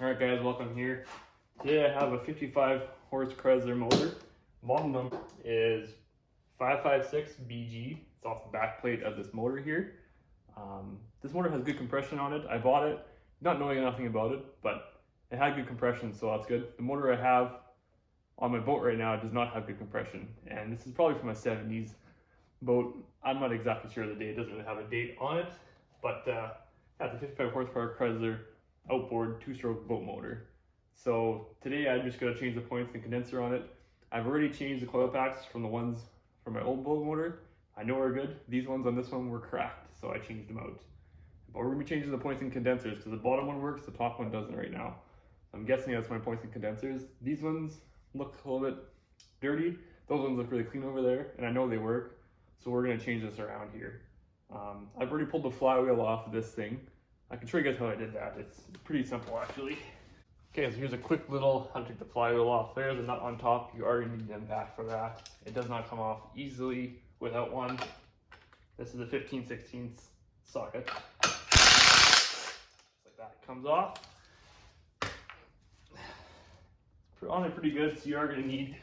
Alright guys, welcome here. Today I have a 55 horse Chrysler motor. Model number is 556BG. It's off the back plate of this motor here. This motor has good compression on it. I bought it not knowing nothing about it, but it had good compression, so that's good. The motor I have on my boat right now does not have good compression, and this is probably from a 70s boat. I'm not exactly sure of the date. It doesn't really have a date on it, but yeah, it's a 55 horsepower Chrysler outboard 2-stroke boat motor. So today I'm just going to change the points and condenser on it. I've already changed the coil packs from the ones from my old boat motor. I know are good. These ones on this one were cracked, so I changed them out. But we're going to be changing the points and condensers because the bottom one works, the top one doesn't right now. I'm guessing that's my points and condensers. These ones look a little bit dirty. Those ones look really clean over there, and I know they work. So we're going to change this around here. I've already pulled the flywheel off of this thing. I can show you guys how I did that. It's pretty simple actually. Okay, so here's a quick little how to take the flywheel off. There's a nut on top. You already need an impact for that. It does not come off easily without one. This is a 15/16 socket. Just like that, it comes off. It's on it pretty good, so you are going to need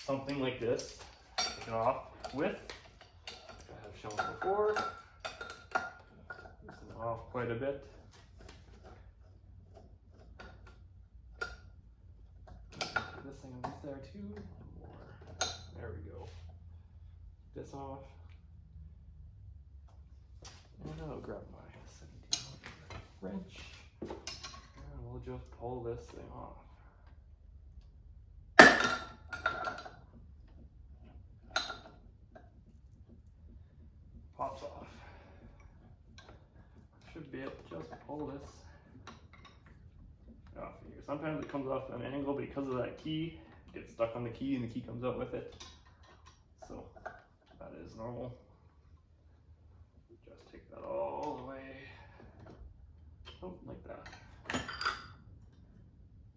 something like this to take it off with. I have shown before. This is off quite a bit. This thing is there too. More. There we go. This off. And I'll grab my 17 wrench. And we'll just pull this thing off. Pops off. Should be able to just pull this off here. Sometimes it comes off at an angle because of that key. It gets stuck on the key and the key comes out with it. So that is normal. Just take that all the way. Oh, like that.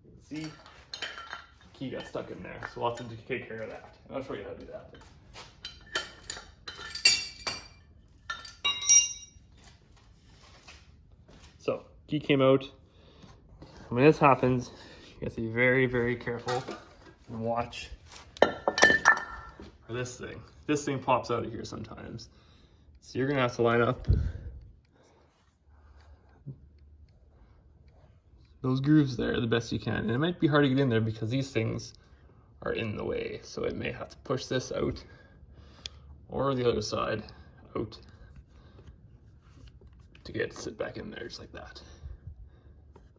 You can see the key got stuck in there. So we'll have to take care of that. And I'll show you how to do that. So, key came out. When this happens, you have to be very, very careful and watch for this thing. This thing pops out of here sometimes. So you're gonna have to line up those grooves there the best you can. And it might be hard to get in there because these things are in the way. So it may have to push this out or the other side out to get it to sit back in there just like that.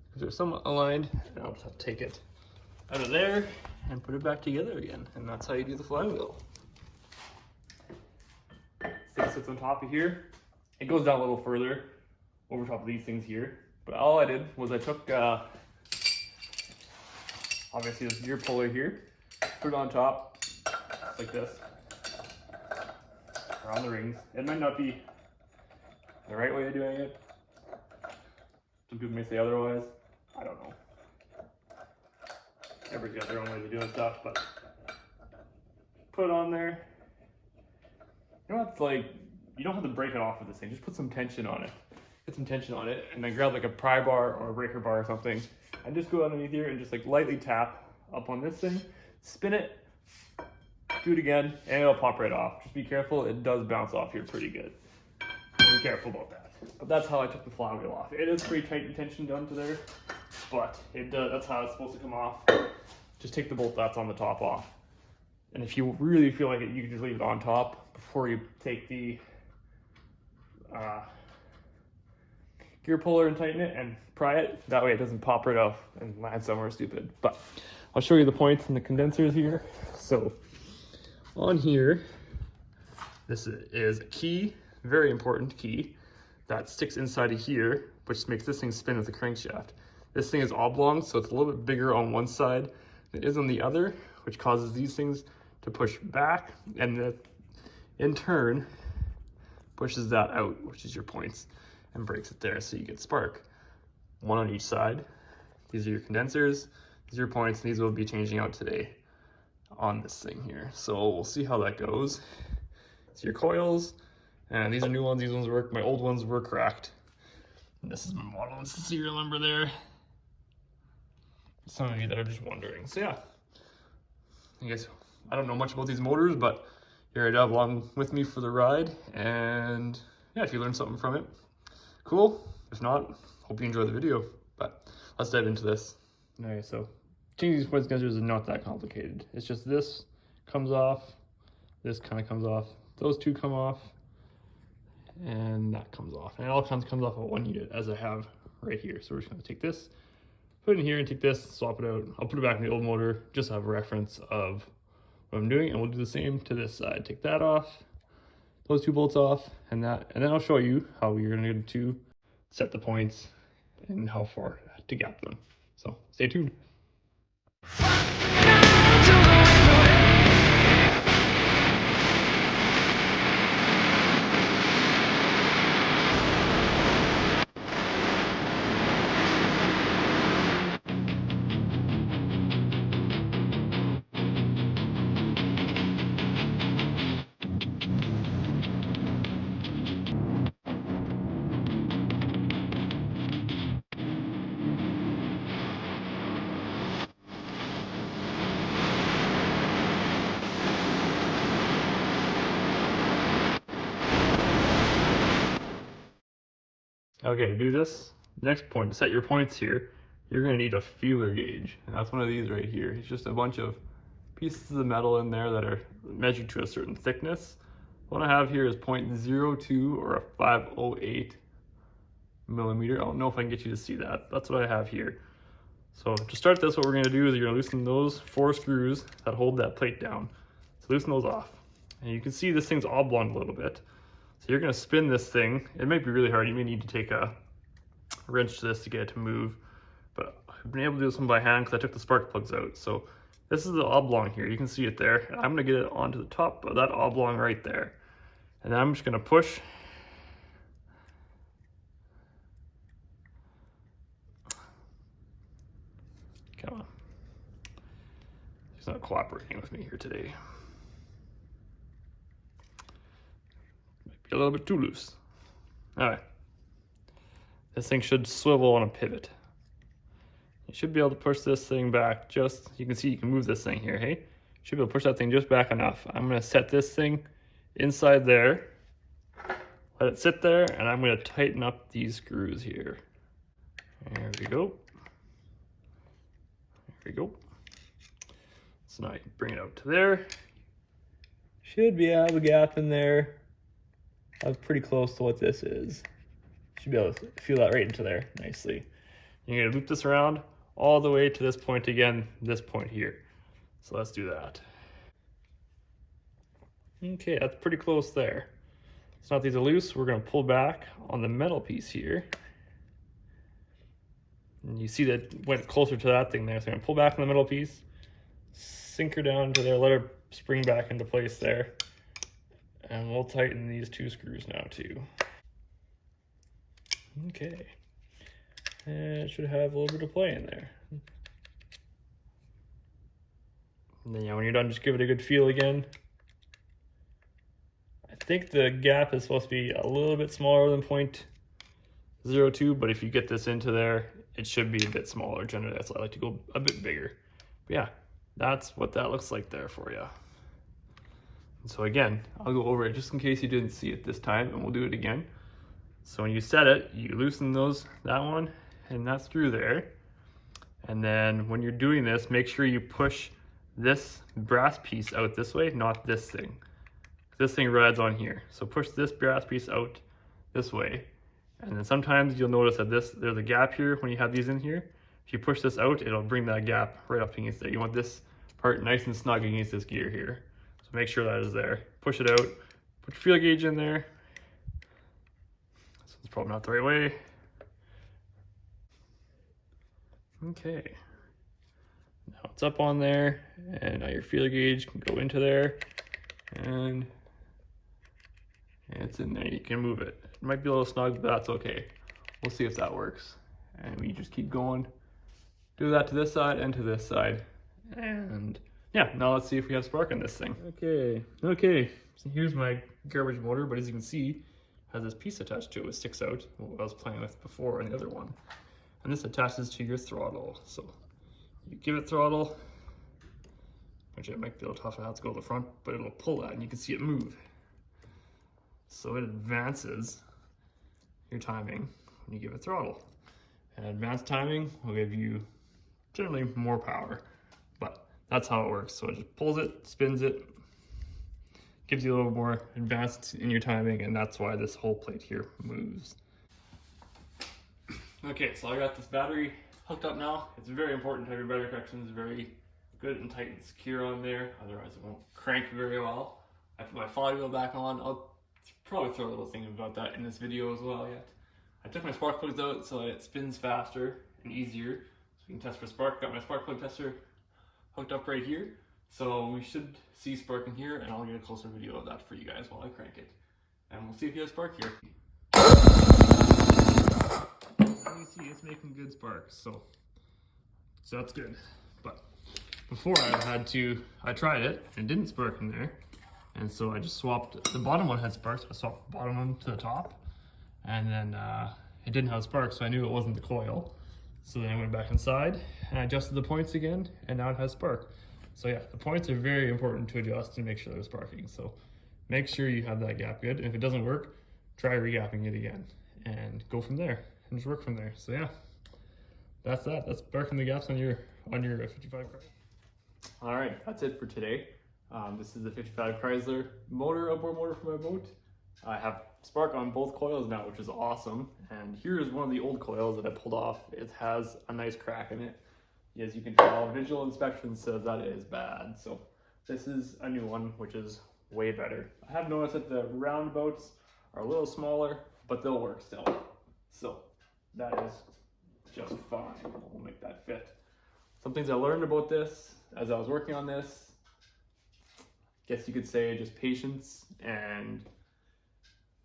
Because they're somewhat aligned, and I'll just have to take it out of there and put it back together again. And that's how you do the flywheel. This thing sits on top of here. It goes down a little further over top of these things here. But all I did was I took, obviously this gear puller here, put it on top, like this, around the rings. It might not be the right way of doing it. Some people may say otherwise. I don't know. Everybody's got their own ways of doing stuff, but put it on there. You know what's like, you don't have to break it off with this thing. Just put some tension on it. Get some tension on it, and then grab like a pry bar or a breaker bar or something, and just go underneath here and just like lightly tap up on this thing, spin it, do it again, and it'll pop right off. Just be careful, it does bounce off here pretty good. Be careful about that. But that's how I took the flywheel off. It is pretty tight tension down to there, but it does. That's how it's supposed to come off. Just take the bolt that's on the top off. And if you really feel like it, you can just leave it on top before you take the gear puller and tighten it and pry it. That way it doesn't pop right off and land somewhere stupid. But I'll show you the points and the condensers here. So on here, this is a key, very important key, that sticks inside of here, which makes this thing spin with the crankshaft. This thing is oblong, so it's a little bit bigger on one side than it is on the other, which causes these things to push back, and that in turn pushes that out, which is your points, and breaks it there, so you get spark. One on each side. These are your condensers, these are your points, and these will be changing out today on this thing here. So we'll see how that goes. It's your coils, and these are new ones. These ones work. My old ones were cracked. And this is my model. It's the serial number there. some of you that are just wondering. So yeah, I guess I don't know much about these motors, but here I have along with me for the ride. And yeah, if you learned something from it, cool. If not, hope you enjoy the video. But let's dive into this. Okay, so changing these point condensers is not that complicated. It's just this comes off, this kind of comes off, those two come off, and that comes off. And it all comes off of one unit, as I have right here. So we're just gonna take this, put it in here, and take this, swap it out. I'll put it back in the old motor, just have a reference of what I'm doing, and we'll do the same to this side. Take that off, those two bolts off, and that, and then I'll show you how you're gonna get to set the points and how far to gap them. So stay tuned. Okay, to do this, next point, to set your points here, you're gonna need a feeler gauge. And that's one of these right here. It's just a bunch of pieces of metal in there that are measured to a certain thickness. What I have here is 0.02 or a 508 millimeter. I don't know if I can get you to see that. That's what I have here. So to start this, what we're gonna do is you're gonna loosen those 4 screws that hold that plate down. So loosen those off. And you can see this thing's oblong a little bit. So you're gonna spin this thing. It might be really hard. You may need to take a wrench to this to get it to move, but I've been able to do this one by hand because I took the spark plugs out. So this is the oblong here. You can see it there. And I'm gonna get it onto the top of that oblong right there. And then I'm just gonna push. Come on. He's not cooperating with me here today. A little bit too loose. All right. This thing should swivel on a pivot. You should be able to push this thing back just, you can see you can move this thing here, hey? Should be able to push that thing just back enough. I'm gonna set this thing inside there, let it sit there, and I'm gonna tighten up these screws here. There we go. There we go. So now you can bring it out to there. Should be able to gap in there. That's pretty close to what this is. Should be able to feel that right into there nicely. You're gonna loop this around all the way to this point again, this point here. So let's do that. Okay, that's pretty close there. So now these are loose, we're gonna pull back on the metal piece here. And you see that it went closer to that thing there. So I'm gonna pull back on the metal piece, sink her down into there, let her spring back into place there. And we'll tighten these 2 screws now too. Okay. And it should have a little bit of play in there. And then yeah, when you're done, just give it a good feel again. I think the gap is supposed to be a little bit smaller than 0.02, but if you get this into there, it should be a bit smaller. Generally, that's why I like to go a bit bigger. But yeah, that's what that looks like there for you. So again, I'll go over it just in case you didn't see it this time, and we'll do it again. So when you set it, you loosen that one and that screw there. And then when you're doing this, make sure you push this brass piece out this way, not this thing. This thing rides on here. So push this brass piece out this way. And then sometimes you'll notice that there's a gap here when you have these in here. If you push this out, it'll bring that gap right up against there. You want this part nice and snug against this gear here. Make sure that is there. Push it out. Put your feel gauge in there. This one's probably not the right way. Okay. Now it's up on there, and now your feel gauge can go into there, and it's in there. You can move it. It might be a little snug, but that's okay. We'll see if that works. And we just keep going. Do that to this side and to this side, and yeah, now let's see if we have spark in this thing. Okay, so here's my garbage motor, but as you can see, it has this piece attached to it, which sticks out, what I was playing with before on the other one. And this attaches to your throttle. So You give it throttle, which it might be a little tough, it has to go to the front, but it'll pull that and you can see it move. So it advances your timing when you give it throttle. And advanced timing will give you generally more power, but that's how it works. So it just pulls it, spins it, gives you a little more advanced in your timing, and that's why this whole plate here moves. Okay, so I got this battery hooked up now. It's very important to have your battery connections very good and tight and secure on there, otherwise it won't crank very well. I put my flywheel back on. I'll probably throw a little thing about that in this video as well yet. I took my spark plugs out so that it spins faster and easier, so we can test for spark. Got my spark plug tester hooked up right here, so we should see spark in here, and I'll get a closer video of that for you guys while I crank it. And we'll see if you have spark here. As you see, it's making good sparks, so that's good. But before I tried it, and it didn't spark in there, and so I just swapped, the bottom one had sparks, I swapped the bottom one to the top, and then it didn't have sparks, so I knew it wasn't the coil. So then I went back inside and I adjusted the points again, and now it has spark. So yeah, the points are very important to adjust and make sure they're sparking. So make sure you have that gap good, and if it doesn't work, try regapping it again and go from there and just work from there. So yeah, that's that. That's sparking the gaps on your 55 Chrysler. All right, that's it for today. This is the 55 Chrysler motor, outboard motor for my boat. I have spark on both coils now, which is awesome. And here's one of the old coils that I pulled off. It has a nice crack in it. As you can tell, visual inspection says that it is bad. So this is a new one, which is way better. I have noticed that the roundabouts are a little smaller, but they'll work still. So that is just fine. We'll make that fit. Some things I learned about this as I was working on this, guess you could say just patience, and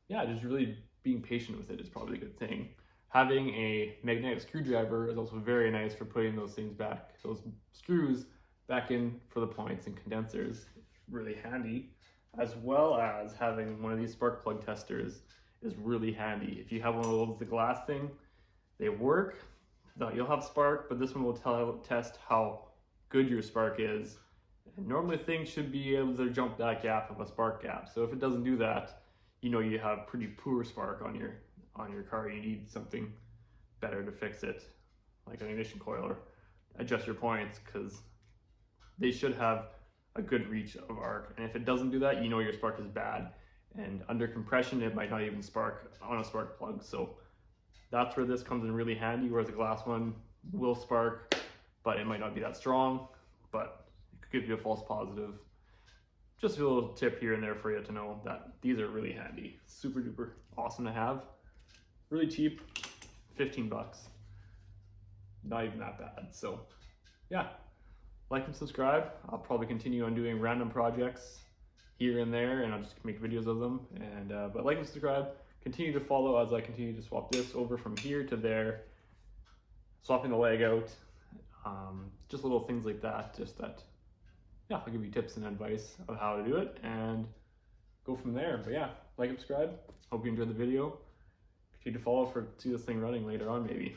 yeah, just really being patient with it is probably a good thing. Having a magnetic screwdriver is also very nice for putting those things back, those screws back in for the points and condensers. Really handy, as well as having one of these spark plug testers is really handy. If you have one of those, the glass thing, they work. You'll have spark, but this one will test how good your spark is. And normally things should be able to jump that gap of a spark gap. So if it doesn't do that, you know you have pretty poor spark on your car. You need something better to fix it, like an ignition coil, or adjust your points, because they should have a good reach of arc. And if it doesn't do that, you know your spark is bad. And under compression, it might not even spark on a spark plug. So that's where this comes in really handy, whereas a glass one will spark, but it might not be that strong, but it could give you a false positive. Just a little tip here and there for you to know that these are really handy. Super duper awesome to have. Really cheap, 15 bucks. Not even that bad. So yeah, like and subscribe. I'll probably continue on doing random projects here and there, and I'll just make videos of them. And but like and subscribe. Continue to follow as I continue to swap this over from here to there, swapping the leg out, just little things like that. Just that, yeah, I'll give you tips and advice of how to do it and go from there. But yeah, like and subscribe. Hope you enjoyed the video. Continue to follow to see this thing running later on maybe.